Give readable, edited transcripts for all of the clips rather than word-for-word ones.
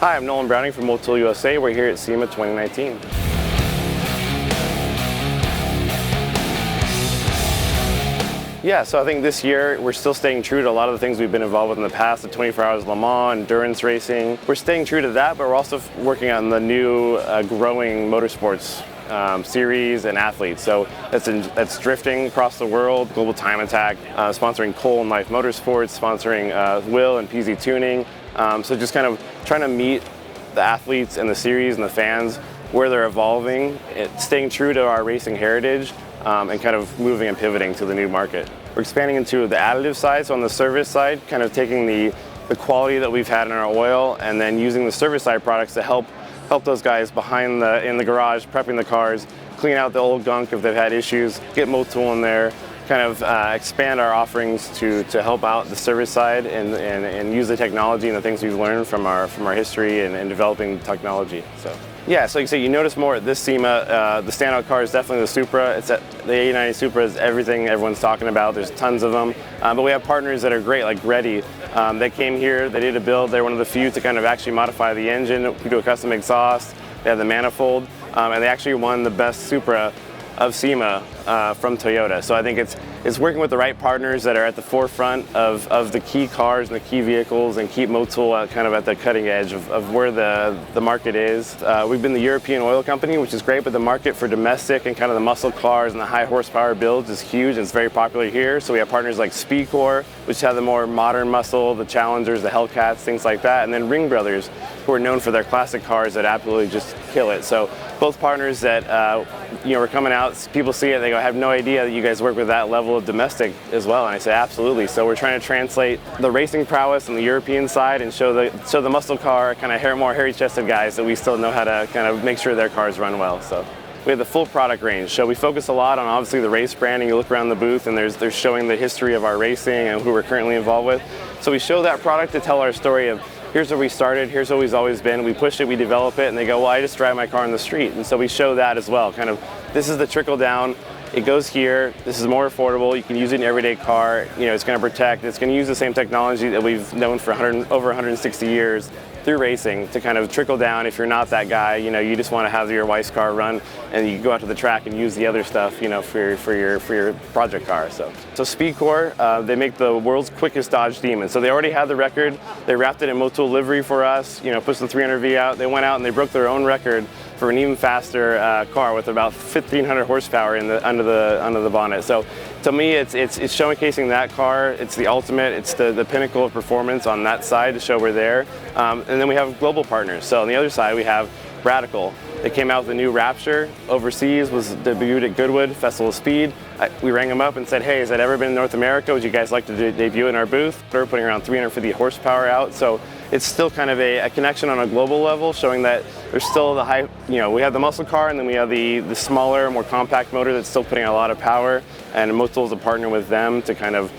Hi, I'm Nolan Browning from Motul USA. We're here at SEMA 2019. Yeah, so I think this year we're still staying true to a lot of the things we've been involved with in the past, the 24 Hours Le Mans, endurance racing. We're staying true to that, but we're also working on the new growing motorsports series and athletes. So that's drifting across the world, Global Time Attack, sponsoring Cole and LYFE Motorsports, sponsoring Will and PZ Tuning. So just kind of trying to meet the athletes and the series and the fans where they're evolving, staying true to our racing heritage, and kind of moving and pivoting to the new market. We're expanding into the additive side, so on the service side, kind of taking the quality that we've had in our oil and then using the service side products to help those guys in the garage, prepping the cars, clean out the old gunk if they've had issues, get Motul in there, kind of expand our offerings to help out the service side and use the technology and the things we've learned from our history and developing technology. So. Yeah, so like you say, you notice more at this SEMA. The standout car is definitely the Supra. The 8090 Supra is everything everyone's talking about. There's tons of them. But we have partners that are great, like Reddy. They came here, they did a build. They're one of the few to kind of actually modify the engine, do a custom exhaust. They have the manifold, and they actually won the best Supra of SEMA from Toyota. So I think it's working with the right partners that are at the forefront of the key cars and the key vehicles and keep Motul kind of at the cutting edge of where the market is. We've been the European oil company, which is great, but the market for domestic and kind of the muscle cars and the high horsepower builds is huge and it's very popular here. So we have partners like Speedcore, which have the more modern muscle, the Challengers, the Hellcats, things like that, and then Ring Brothers, who are known for their classic cars that absolutely just kill it. So both partners that are coming out, people see it, they go, I have no idea that you guys work with that level of domestic as well. And I say, absolutely. So we're trying to translate the racing prowess on the European side and show the muscle car, kind of more hairy-chested guys that we still know how to kind of make sure their cars run well. So we have the full product range. So we focus a lot on obviously the race branding. You look around the booth and they're showing the history of our racing and who we're currently involved with. So we show that product to tell our story of here's where we started, here's where we've always been, we push it, we develop it, and they go, well, I just drive my car on the street. And so we show that as well, kind of, this is the trickle down, it goes here, this is more affordable, you can use it in an everyday car, it's going to protect, it's going to use the same technology that we've known for over 160 years through racing to kind of trickle down. If you're not that guy, you just want to have your wife's car run and you go out to the track and use the other stuff, for your project car. So Speedcore, they make the world's quickest Dodge Demon. So they already had the record. They wrapped it in Motul livery for us, pushed the 300V out. They went out and they broke their own record for an even faster car with about 1,500 horsepower under the bonnet. So to me, it's showcasing that car. It's the ultimate. It's the pinnacle of performance on that side to show we're there. And then we have global partners. So on the other side, we have Radical. They came out with the new Rapture overseas, was debuted at Goodwood Festival of Speed. We rang them up and said, hey, has that ever been in North America? Would you guys like to debut in our booth? They're putting around 350 horsepower out. So it's still kind of a connection on a global level, showing that there's still the high, we have the muscle car and then we have the smaller, more compact motor that's still putting out a lot of power. And Motul is a partner with them to kind of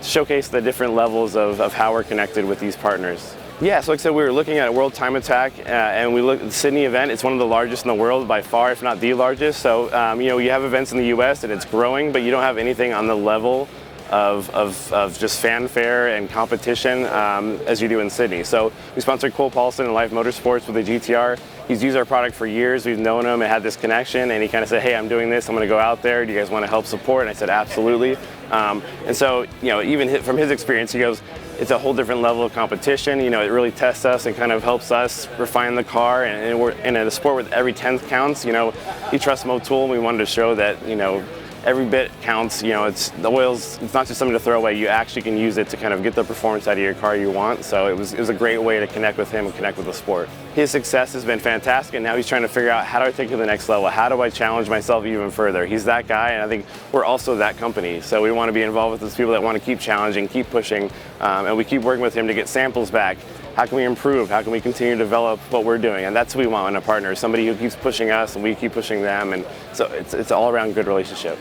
showcase the different levels of how we're connected with these partners. Yeah, so like I said, we were looking at World Time Attack, and we looked at the Sydney event. It's one of the largest in the world by far, if not the largest. So, you have events in the U.S. and it's growing, but you don't have anything on the level of just fanfare and competition as you do in Sydney. So we sponsored Cole Paulson and LYFE Motorsports with the GTR. He's used our product for years. We've known him and had this connection, and he kind of said, hey, I'm doing this. I'm going to go out there. Do you guys want to help support? And I said, absolutely. And so, even from his experience, he goes, it's a whole different level of competition. It really tests us and kind of helps us refine the car. And we're in a sport where every 10th counts. He trusts Motul, and we wanted to show that, every bit counts. It's the oils. It's not just something to throw away. You actually can use it to kind of get the performance out of your car you want. So it was a great way to connect with him and connect with the sport. His success has been fantastic, and now he's trying to figure out, how do I take it to the next level? How do I challenge myself even further? He's that guy, and I think we're also that company. So we want to be involved with those people that want to keep challenging, keep pushing, and we keep working with him to get samples back. How can we improve? How can we continue to develop what we're doing? And that's what we want in a partner, somebody who keeps pushing us and we keep pushing them. And so it's an all-around good relationship.